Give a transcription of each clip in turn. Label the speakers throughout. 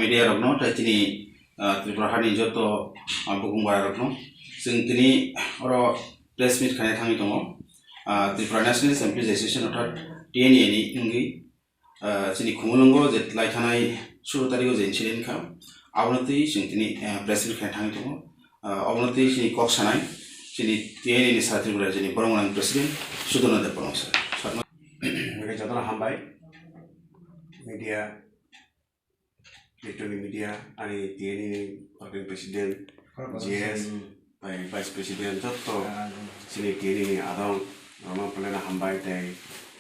Speaker 1: media rokno ta chini Tripura hani joto bukungwara rokno sing tini oro press meet khane thangi tongo Tripura National Assembly Association orthat TNA ni ngi chini khumulungo je lai thanai shuru tarigo je incident kha abonati sing tini press meet khane thangi tongo abonati chini kok sanai chini TNA ni sa Tripura chini Borongman president Sudhana Depalong sir
Speaker 2: mereka jadona hambai media electronic media ani TNA working president GS vice president joto sini TNA ni adong rama pelena hambai tai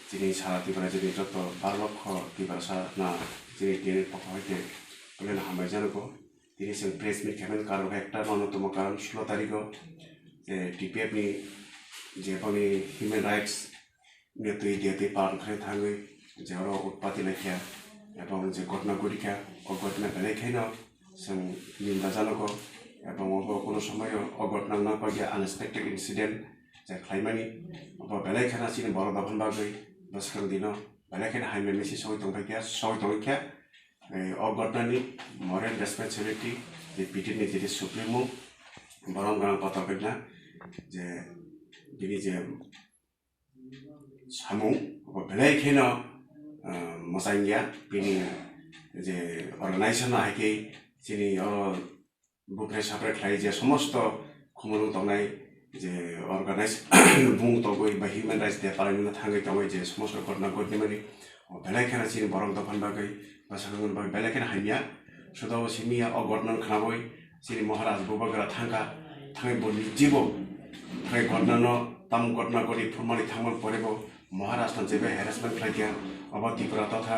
Speaker 2: sini sara Tripura jadi joto barlokho Tripura na sini TNA pokhoite pelena hambai janoko tini sing press meet khaben karo ekta অন্যতম কারণ 16 তারিখ যে TPF ni যে pani human rights নিয়ে তুই দিতে পালন করে থাকবে যে ওরা উৎপাতি লেখা এবং যে ঘটনা ঘটিকা অঘটনা বেলেখাই না जों নিন্দা জানাগো এবং কোনো সময় অঘটনা না পাইয়া আনএক্সপেক্টেড ইনসিডেন্ট যে খাইমানি বেলেখানা চিনি বড় দফন বাগৈ বসখান দিন বেলেখানা হাইমে মেসি সবাই দংখাইয়া অঘটনানি মরেল রেসপন্সিবিলিটি যে পিটিনি যে সুপ্রিমো বরং গান পাতাবেন না যে দিনি যে সামুং বেলেখানা মজাইয়া বিনি যে অর্গানাইজেশন হাইকে যিনি বুকরে সাপরে খাই যে সমস্ত খুমলুং দংনাই যে অর্গানাইজ বুং তগৈ বা হিউম্যান রাইটস দে পালন থাঙ্গৈ তগৈ যে সমস্ত ঘটনা ঘটনিমানি বেলেখানা চিনি বরং দফান বাগৈ বা সাগন বাগৈ বেলেখানা হাইমিয়া সুদাও সিমিয়া অঘটনা খানাবৈ চিনি মহারাজ বুবাগরা থাঙ্গৈ বলি জীব থাঙ্গৈ ঘটনা তাম ঘটনা করি ফুরমানি থাঙ্গল পরেব মহারাষ্ট্র যেবে হ্যারাসমেন্ট খাইয়া अब त्रिपुरा तथा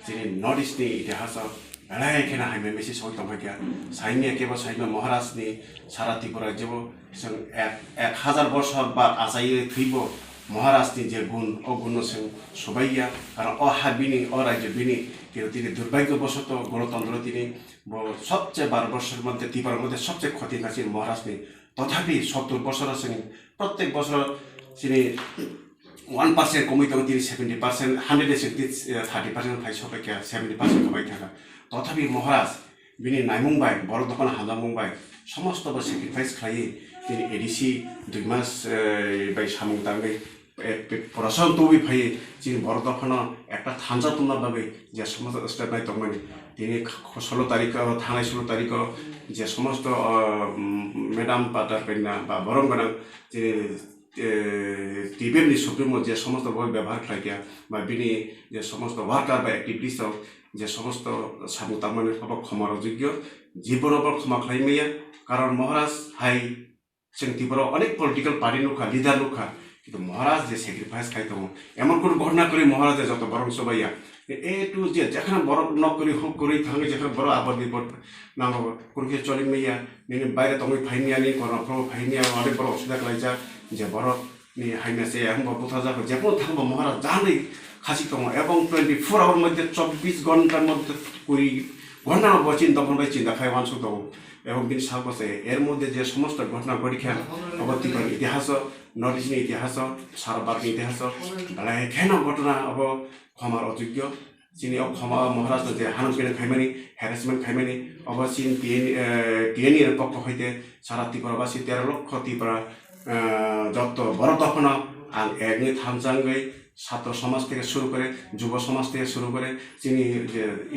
Speaker 2: जोंनि नर्थ इस्टनि इतिहासाव बेलेखाना हाइमे मेसि सय दंखाइया साइनिया केबल साइमा महाराष्ट्रनि सारा त्रिपुरा जेबो जों 1000 वर्ष बा आजायै थैब महाराष्ट्रनि जे गुण अगुण जों सबाइया कारण हाबिनि राज्य बिनि কিন্তু তিনি দুর্ভাগ্যবশত গণতন্ত্র তিনি সবচেয়ে 12 বছরের মধ্যে ত্রিপুরার মধ্যে সবচেয়ে ক্ষতি কাছে মহারাষ্ট্রে তথাপি 70 বছর প্রত্যেক বছর তিনি 1% কমিতে 70% 130% ফাইস হবে 70% কমাই থাকা তথাপি মহারাজ বিনি নাইমুংবাই বড় দোকান হাজামুংবাই সমস্ত স্যাক্রিফাইস খাইয়ে তিনি এডিসি 2 মাস বাই সামুং দাঙ্গৈ পড়াশোনা তবি ফাইয়ে যিনি বড় দোকান একটা থানজা তুলনা ভাবে যে সমস্ত স্টেপ নাই তমানি তিনি 16 তারিখ থানায় 16 তারিখ যে সমস্ত ম্যাডাম পাটার কন্যা বা বরং গণা যে টিবিএমনি সুপ্রিমো যে সমস্ত বই ব্যবহার খাইয়া বা বিনি যে সমস্ত ওয়ার্কার বা অ্যাক্টিভিটিস যে সমস্ত সামু তারমানে সব ক্ষমার অযোগ্য জীবনের ক্ষমা খাইমাইয়া কারণ মহারাজ হাই जों ত্রিপুরা অনেক পলিটিক্যাল পার্টি নুখা লিডার নুখা কিন্তু মহারাজ যে স্যাক্রিফাইস খাইতো এমন কোনো ঘটনা করে মহারাজে যত বরং সবাইয়া এ টু যে যেখানে বড় ন করি হুক করি থাঙ্গে যেখানে বড় আবাদ বিপদ নাম কোনো কিছু চলি মাইয়া নিনি বাইরে তুমি ফাইনিয়া নি গণপ্রভ ফাইনিয়া অনেক বড় অসুবিধা খাইছা যে বড় নি হাইনাসে এখন বুথা যাবে যেমন থাকবো মহারাজ জানেই খাসি দङ এবং 24 আওয়ার মধ্যে 24 ঘন্টার মধ্যে করি ঘন্টা নব চিন্তা ভাবনা চিন্তা খাই মানসু দङ এবং বিনি সাবসে এর মধ্যে যে সমস্ত ঘটনা ঘটিখা অবতীর্ণ ইতিহাস নর্থ ইস্টনি ইতিহাস সারা ভারতনি ইতিহাস বেলেখানা ঘটনা অব ক্ষমার অযোগ্য চিনি ক্ষমা মহারাজ যে হানকেনে খাইমানি হ্যারাসমেন্ট খাইমানি অব চিন টিএনই এর পক্ষ হইতে সারা ত্রিপুরাবাসী 13 লক্ষ ত্রিপুরা যত বড় তখন একনি থামচাঙ্গৈ ছাত্র সমাজ থেকে শুরু করে যুব সমাজ থেকে শুরু করে যিনি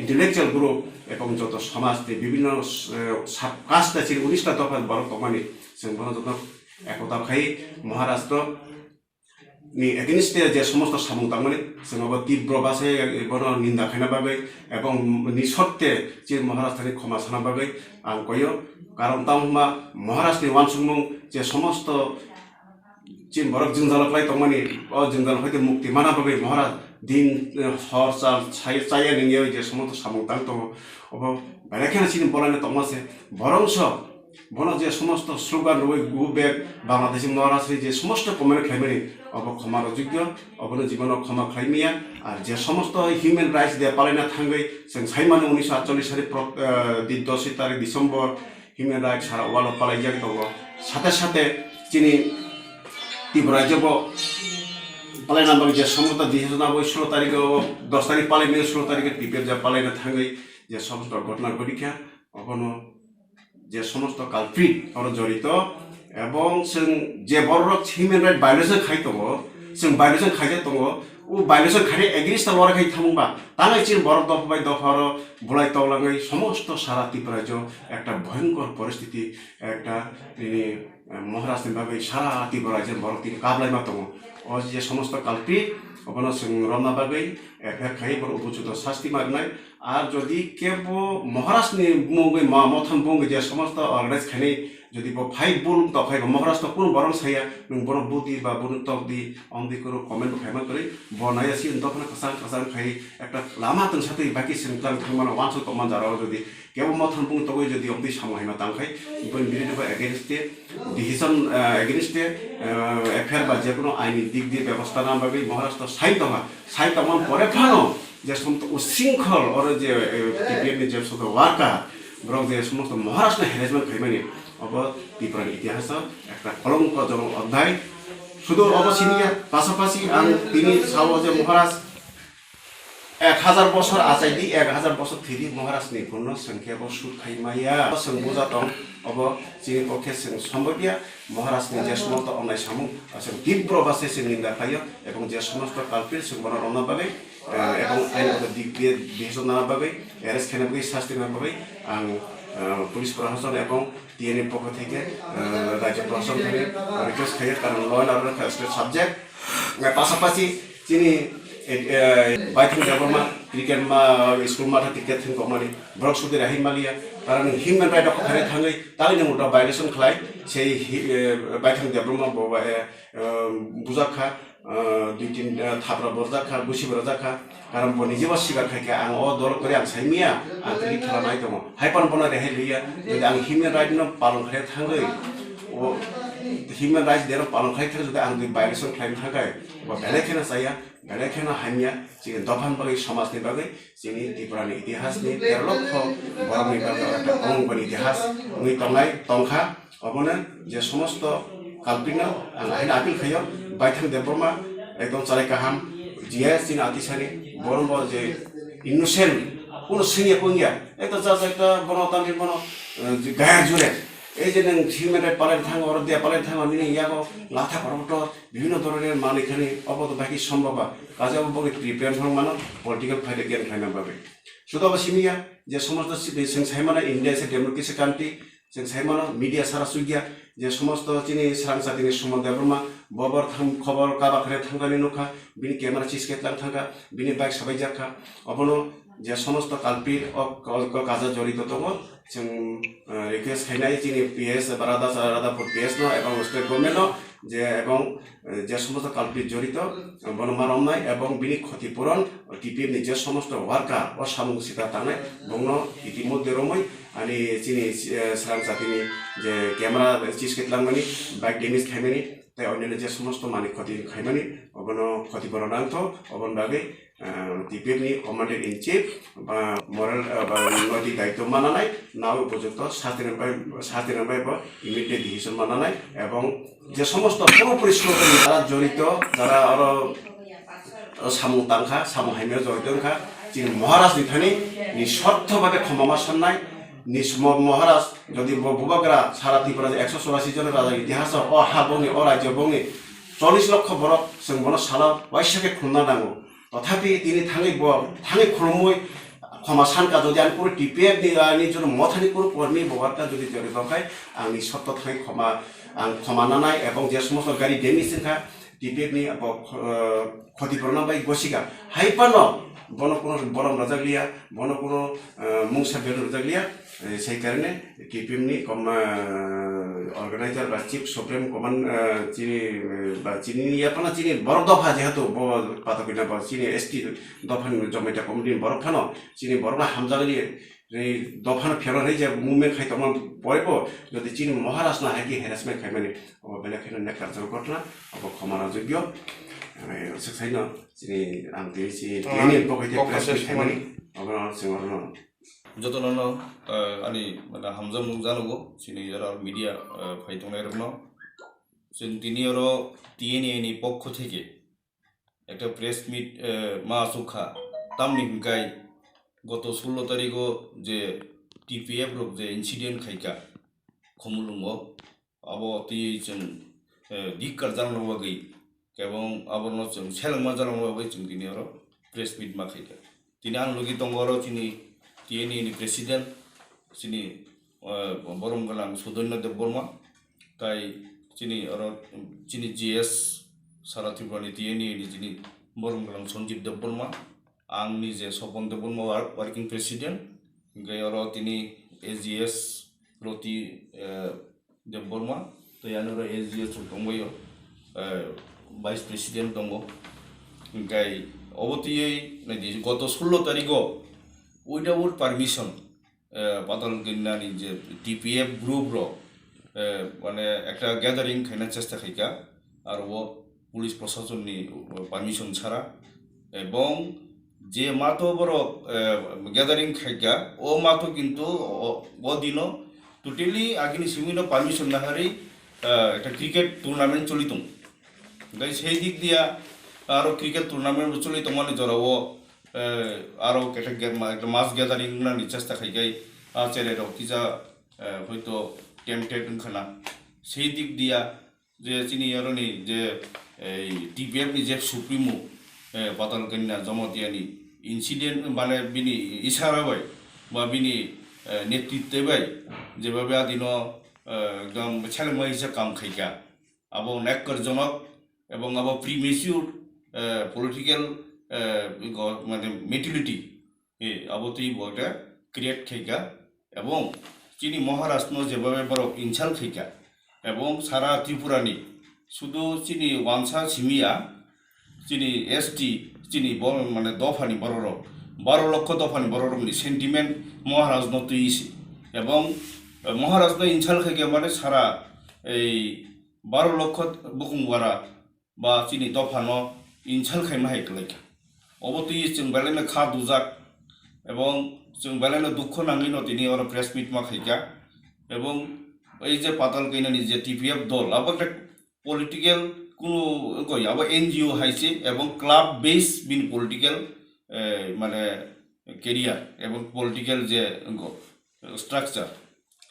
Speaker 2: ইন্টেলেকচুয়াল গ্রুপ এবং যত সমাজ বিভিন্ন কাজটা ছিল 19টা দফা বড় তমানি जों যত একতা খাই মহারাষ্ট্র নি এগেইনস্টে যে সমস্ত সামুং তারমানে जों তীব্র ভাষায় নিন্দা খাইনা বাগৈ এবং নিঃশর্তে যে মহারাষ্ট্রনি ক্ষমা সানা বাগৈ আं কয় কারণ তামা মহারাষ্ট্রনি ওয়ানসুংমুং যে সমস্ত চিন বরক জিংজালকলাই তমানি জিংজাল হইতে মুক্তি মানা পাবে মহারাজ দিন হর চাল চাইয়া নিয়ে যে সমস্ত সামুং তাং তো বেলেখানা চিনি বলানে তমাসে বরংস বন যে সমস্ত স্লোগান রই গু বেগ বাংলাদেশি মহারাষ্ট্রের যে সমস্ত কমেন্ট খাইমানি অব ক্ষমার অযোগ্য অবন জীবন ক্ষমা খাইমিয়া আর যে সমস্ত হিউম্যান রাইটস দিয়ে পালাইনা থাঙ্গৈ जों সাইমানে 1948 সালে 10 তারিখ ডিসেম্বর হিউম্যান রাইটস সারা ওয়ার্ল্ড পালাইয়া দङ সাথে সাথে চিনি ত্রিপুরা যাব পালাইনা বাগৈ যে সমস্ত 2016 তারিখ 10 তারিখ পালাইমিয়া 16 তারিখে টিপিএফ যা পালাইনা থাঙ্গৈ যে সমস্ত ঘটনা ঘটিকা অবনো যে সমস্ত কালপ্রিট আর জড়িত এবং जों যে বড় হিউম্যান রাইট ভায়োলেশন খাই দङ जों ভায়োলেশন খাইजे दङ ও ভায়োলেশন খাই এগেইনস্ট লড়াই খাই থামবা তাই চিন বড় দফাই দফার বলাই তলাঙাই সমস্ত সারা ত্রিপুরাজ একটা ভয়ঙ্কর পরিস্থিতি একটা তিনি মহারাষ্ট্রের ভাবে সারা ত্রিপুরাজ বড় তিনি কাবলাইমা दङ ও যে সমস্ত কালপ্রিট অবনো जों রমনা বাগै এফআইআর খাই বড় উপযুক্ত শাস্তি মাগনাই আর যদি কেব মহারাষ্ট্রনি মুঙ্গৈ মথান বুঙ্গৈ যে সমস্ত অর্গানাইজ খাই যদি ফাই বুল তফাই মহারাষ্ট্র কোন বরং সাইয়া নং বড় বুদি বা বুন তক দি অমদি করো কমেন্ট খাইমা করে বনাইয়া সি দফনা কাসাং কাসাং খাই একটা লামা তং সাথে বাকি সিনক্লাং থাংমানা ওয়ানস কমান জারাও যদি কেব মথান বুং তগৈ যদি অমদি সামহাইমা তাংখাই বন বিরোধী এগেইনস্টে ডিসিশন এগেইনস্টে এফআইআর বা যে কোনো আইনি দিক দিয়ে ব্যবস্থা না ভাবে মহারাষ্ট্র সাইতমান পরে ফানো যে সমস্ত উশৃঙ্খল ওর যে টিপিএফনি যে সমস্ত ওয়ার্কার বরং যে সমস্ত মহারাষ্ট্র হ্যারাসমেন্ট খাইমানি অব ত্রিপুরার ইতিহাস একটা কলঙ্কজনক অধ্যায় শুধু অবসিনিয়া পাশাপাশি আং তিনি সাও যে মহারাজ 1000 বছর আচাইদি 1000 বছর থিরি মহারাজনি পূর্ণ সংখ্যা সুদ খাইমাইয়া जों বুঝা দं অব যিনি পক্ষে जों সম্ভবিয়া মহারাজনি যে সমস্ত অন্যায় সামু जों তীব্র ভাষায় जों নিন্দা খাইयो এবং যে সমস্ত কালপিত जों বড় রমনা বাগै এবং আইনগত দিক দিয়ে বিবেচনা বাগै অ্যারেস্ট খাইনা বাগै শাস্তি না বাগৈ আং পুলিশ প্রশাসন এবং টিএনএ পক্ষ থেকে রাজ্য প্রশাসন থেকে রিকোয়েস্ট খাইয়ে কারণ law and order state subject পাশাপাশি যিনি বাইথিং দেবরমা ক্রিকেট স্কুল মাঠে ক্রিকেট থিং কমানি ব্রক সুদের রাহিমালিয়া কারণ হিউম্যান রাইট খারে থাঙै তালি নং दा ভায়োলেশন খাই সেই বাইথিং দেবরমা বুজাখা দুই তিন থাপরা বরজাখা গুছি বরজাখা কারণ নিজেবা সিগার খাইকে আं অ দল করে আं সাইমিয়া आं क्लिक खालामनाय दङ हाइपान बना रेहाय लिया যদি आं হিউম্যান রাইট ন পালন খাই থাङै ও হিউম্যান রাইট দের পালন খাই থাকে যদি आं দুই ভায়োলেশন খাইম থাকাय বা বেলেखेना जाया बेलेखेना हामिया जों दफान बागै समाजनि बागै जोंनि त्रिपुरानि इतिहासनि 13 लक्ष बर'नि बागै একটা অঙ্গন ইতিহাস নুই তংनाय তংखा অবনে যে সমস্ত কালপিনা आं आइन आपिल खायो বাইথাং দেবরমা একদম চালাই কাহাম জিয়া সিন আতিসানি বরং যে ইনোসেন্ট কোন সিনিয়া পঙ্গিয়া এটা যা একটা গণতান্ত্রিক বন গায়ের জুড়ে এই যে হিউম্যান রাইট পালাই থাঙ অর দিয়া পালাই থাঙ নিনি ইয়াগো লাথা পরমট বিভিন্ন ধরনের মান এখানে অবদ বাকি সম্ভব কাজে বগে প্রিপেয়ার হন মান পলিটিক্যাল ফাইট জ্ঞান খাইনা পাবে শুধু অবসিমিয়া যে সমস্ত जों সাইমানা ইন্ডিয়া এসে ডেমোক্রেসি কান্ট্রি जों সাইমানা মিডিয়া সারা সুইয়া যে সমস্ত চিনি সারাংসা দিনে সময় দেবরমা ববর খবর কাবা খারে থাঙ্গানি নুখা বিনি ক্যামেরা চিসকেতলাং থাঙ্গা বিনি বাইক সবাই জাখা অবনো যে সমস্ত কালপির কাজে জড়িত দङ जों রিকোয়েস্ট খাইনাই চিনি পিএস রাদাপুর পিএস ন এবং স্টেট গভর্নমেন্ট যে এবং যে সমস্ত কালপির জড়িত বনমা রমনাই এবং বিনি ক্ষতিপূরণ টিপিএফনি যে সমস্ত ওয়ার্কার ও সামুসিতা তাंनाय বংন ইতিমধ্যে রমই आणि চিনি সারাং জাতিনি যে ক্যামেরা চিসকেতলাংমানি বাইক ড্যামেজ খাইমানি তাই অন্যান্য যে সমস্ত মালিক ক্ষতি খাইমানি অবন ক্ষতিপূরণ আনথ অবন বাগै টিপিএফনি কমান্ডার ইন চিফ বা মরাল বা নৈতিক দায়িত্ব মানানাय নাও উপযুক্ত শাস্তিনিफ्राय ইমিডিয়েট ডিসিশন মানানাय এবং যে সমস্ত পুরোপুরি শ্লোকনি যারা জড়িত যারা আরো সামু তাংখা সামু হাইমেও জড়িত ওখা যিনি মহারাজ নিথানি নিঃস্বার্থভাবে ক্ষমা সান্নাय মহারাজ যদি বুবাগরা সারা ত্রিপুরা 184 জনের রাজার ইতিহাস অ হা বংনি অ রাজ্য বংনি 40 লক্ষ বরফ जों বন সালা ওয়াইসাকে খুলনা নাঙ্গো তথাপি তিনি থাঙै খুলমই ক্ষমা সানকা যদি আমি পুরো টিপিএফ नि জন্য মথানি পুরো কর্মী ববারটা যদি জড়িত হয় आंनि সত্য থাঙै ক্ষমা নানাय এবং যে সমস্ত গাড়ি ড্যামেজ খা টিপিএফ नि ক্ষতিপূরণ বাই গসিকা হাইপানো বন কোনো বরম রাজাগলিয়া বন কোনো মুংসা বেল রাজাগলিয়া সেই কারণে টিপিএম नि অর্গানাইজার বা চিফ সুপ্রিম কমান্ড চিনি বা চিনি ইয়াপানা চিনি বড় দফা যেহেতু পাতকিনা বা চিনি এসটি দফান জমাইটা কমিটি বড় ফানো চিনি বড়না হামজাগলি এই দফান ফেরন হয়ে যে মুভমেন্ট খাই তখন পড়ব যদি চিনি মহারাজ না হাকি হ্যারাসমেন্ট খাইমানি বেলেখানে নেকারজর ঘটনা ক্ষমার যোগ্য সেখাইনো চিনি আं টিএনএ পক্ষে প্রেস খাইমানি जों
Speaker 3: যতননো আনি মানে হামজাম জানুগো চিনি যারা মিডিয়া ফাইতংনাय রকম जों दिनै आरो টিএনএ नि পক্ষ থেকে একটা প্রেস মিট মা সুখা তামনি গাই গত 16 তারিখও যে টিপিএফ রোগ যে ইনসিডেন্ট খাইকা খমুলুঙ্গ আবো তি जों ধিক্কার জানানো বাগै এবং আবরণ जों সেলংমা জানানো বাগै जों দিনে আরো প্রেস মিট মা খাইকা তিনি আন লগি দঙ্গর তিনি টিএনই नि প্রেসিডেন্ট তিনি বরম গলাং সুধন্যদেব বর্মা তাই তিনি আরো তিনি জিএস সারা ত্রিপুরানি টিএনই नि যিনি বরম গলাং সঞ্জীব দেব বর্মা आंनि जे सपन देब बर्मा वार्किं प्रेसिडेंट ओमफ्राय आरो दिनै एजिएस रति देब बर्मा तैयानो एजिएस दंबायो भाइस प्रेसिडेंट दङ ओमफ्राय अबतियै गत 16 तारिखआव उइदाउट पारमिशन पातालकाइनानि जे टिपिएफ ग्रुप माने একটা গ্যাদারিং খাইনা চেষ্টা খাইকা আর ও পুলিশ প্রশাসননি পারমিশন ছাড়া এবং যে মাতো বড় গ্যাদারিং খাইকা ও মাতো কিন্তু ও দিনও টোটালি আগিনি সিমিনো পারমিশন না হারি একটা ক্রিকেট টুর্নামেন্ট চলিতম তাই সেই দিক দিয়া আরো ক্রিকেট টুর্নামেন্ট চলিত মানে জরাও আরো একটা মাস গ্যাদারিং না চেষ্টা খাইকাই আচেরে রকিজা হয়তো টেম্পটেড খানা সেই দিক দিয়া যে চিনি আরো নি যে এই টিপিএফ नि যে সুপ্রিমো पातालकाइना जमातियानि इन्सिडेंट माने बिनि इशारा बाय बा बिनि नेतृत्व बाय जेबाबे आदिनो एकदम छेलमाय हिसाब काम खाइका आबो नेकरजनक एवं आबो प्रीमेच्योर पलिटिकल माने मेटिलिटी आबो तै बटा क्रिएट खाइका एवं चिनि महाराष्ट्र जेबाबे बरक इनसाल खाइका एवं सारा त्रिपुरानि शुधु चिनि वानसा सिमिया चिनी एसटी चिनी माने दफानि बरर 12 লক্ষ दफानि बररनि सेंटिमेंट महाराज नतुइसि एवं महाराज न इनसाल खाइके माने सारा এই 12 লক্ষ बुकुंगवारा बा चिनी दफानो इनसाल खाइमा हाइकलाइका अबतुइ जों बेलायनो खा दुजाक एवं जों बेलायनो दुख नाङिनो दिनै और प्रेस मिट मा खाइका एवं এই যে পাতালকাইনাनि যে টিপিএফ দল আবার পলিটিক্যাল কোনো কই আবার এনজিও হাইছে এবং ক্লাব বেস বিন পলিটিক্যাল মানে কেরিয়ার এবং পলিটিক্যাল যে স্ট্রাকচার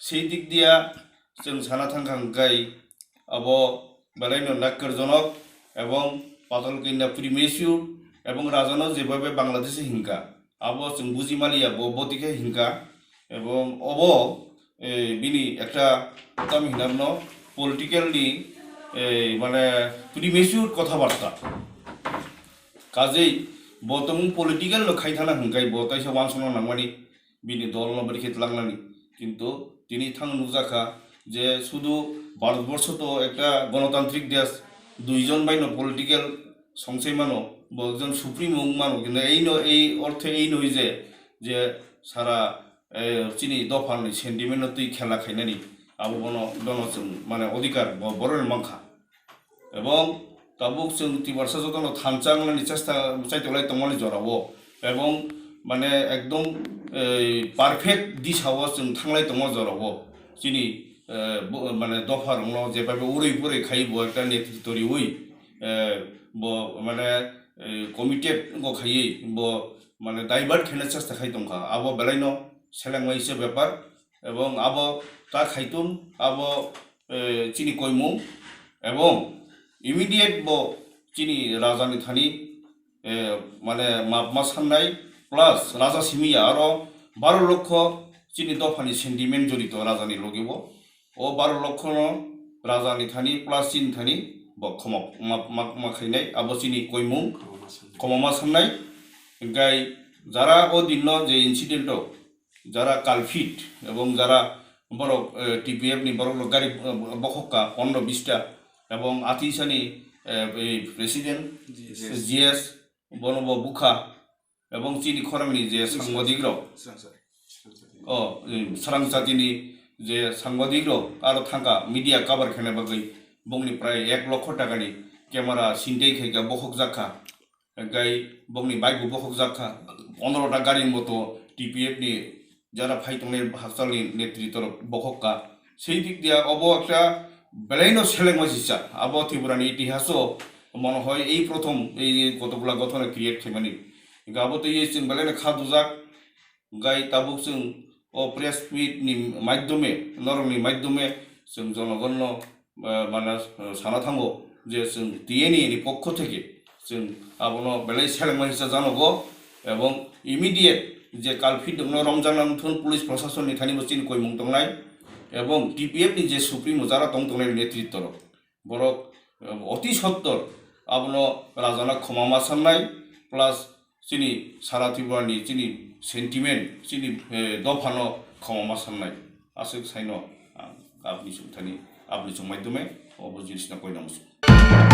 Speaker 3: সেই দিক দিয়া जों সানা থাঙ্গাই আব বেলাইনো নাক্করজনক এবং পাতালকাইনা প্রিমেচিউর এবং রাজানো যেভাবে বাংলাদেশে হিংকা আব जों বুজিমালিয়া ববতিকে হিংকা এবং অব বিনি একটা আমি হিনাবন পলিটিক্যালি মানে প্রিমেচিউর কথাবার্তা কাজেই বর্তমান পলিটিক্যাল খাইথানা হংকাই বতাইসে ওয়ানসনা নাংমানি বিনি দল নম্বর খেতলাংনানি কিন্তু তিনি থাং নুজাখা যে শুধু ভারতবর্ষ তো একটা গণতান্ত্রিক দেশ দুইজন বাইনো পলিটিক্যাল সংশয় মানো একজন সুপ্রিম মানো কিন্তু এই অর্থে এই নয় যে সারা চিনি দফানি সেন্টিমেন্ট তুই খেলা খাইনানি আবো বন দনজন মানে অধিকার বড়ের মাংখা এবং তাবুক जों তিবারসা যতন থানচাংনানি চেষ্টা চাইতলাই তমালি জরাবো এবং মানে একদম পারফেক্ট দিশাও जों থাংলাই তমা জরাবো চিনি মানে দফা রং যেভাবে উড়ে পুরে খাইব একটা নেতৃত্বরি উই মানে কমিটেড খাইয়ে মানে ডাইভার্ট খেলে চেষ্টা খাইতমখা আবো বেলাইনো সেলাংমাইছে ব্যাপার এবং আবো তা খাইতুম আবো চিনি কইমু এবং ইমিডিয়েট চিনি রাজানি থানি মানে মাপমা সান্নাই প্লাস রাজা সিমিয়া আরো 12 লক্ষ চিনি দফানি সেন্টিমেন্ট জড়িত রাজানি লগিব ও 12 লক্ষ রাজানি থানি প্লাস চিনি থানি ক্ষমা খাইনাই আবো চিনি কইমু ক্ষমা সান্নাই গাই যারা ও দিন যে ইনসিডেন্টও যারা কালফিট এবং যারা বড় টিপিএফ নি বড় গাড়ি বখকা 15-20টা এবং আতিসানি প্রেসিডেন্ট জিএস বনব বুখা এবং চিনি খরামনি যে সাংবাদিকরা সারাংসাতিনি যে সাংবাদিকরা আরো থাকা মিডিয়া কভার খেনে বাগৈ বংনি প্রায় 1 লক্ষ টাকানি ক্যামেরা সিনটেই খাইকা বখক জাখা গাই বংনি বাইক বখক জাখা 15টা গাড়ির মতো টিপিএফ নি যারা ফাইতনের হাসপাতালনি নেতৃত্ব বখকা সেই দিক দিয়া অব একটা বেলাইনো সেলেংমাসিসা আবো ত্রিপুরানি ইতিহাসও মনে হয় এই প্রথম এই কতগুলা গঠনে ক্রিয়েট খাইমানি আবো তো এই বেলাইনো খা দুজাক गाय ताबुक जों प्रेस मिटनि माध्यमे नरमनि माध्यमे जों जनगण माने साना थांगो जे जों डिएनए नि पक्ष থেকে जों आबनो बेलाय सेलेंनाय हिसा जानांगौ এবং ইমিডিয়েট যে কালফিট दङ रमजान नांथुन पुलिस प्रशासन नि थानि बचिन कय मुं दंनाय এবং টিপিএফ नि जे सुप्रिमो जारा दंनाय नेतृत्व बरक अति सत्तर आबनो राजाना खमामा साननाय प्लास चिनि सारा त्रिपुरानि चिनि सेन्टिमेन्ट चिनि दफानो खमामा साननाय आसे साइनो आपनि सुथानि आपनि माध्यमे अबजिसना कय नामस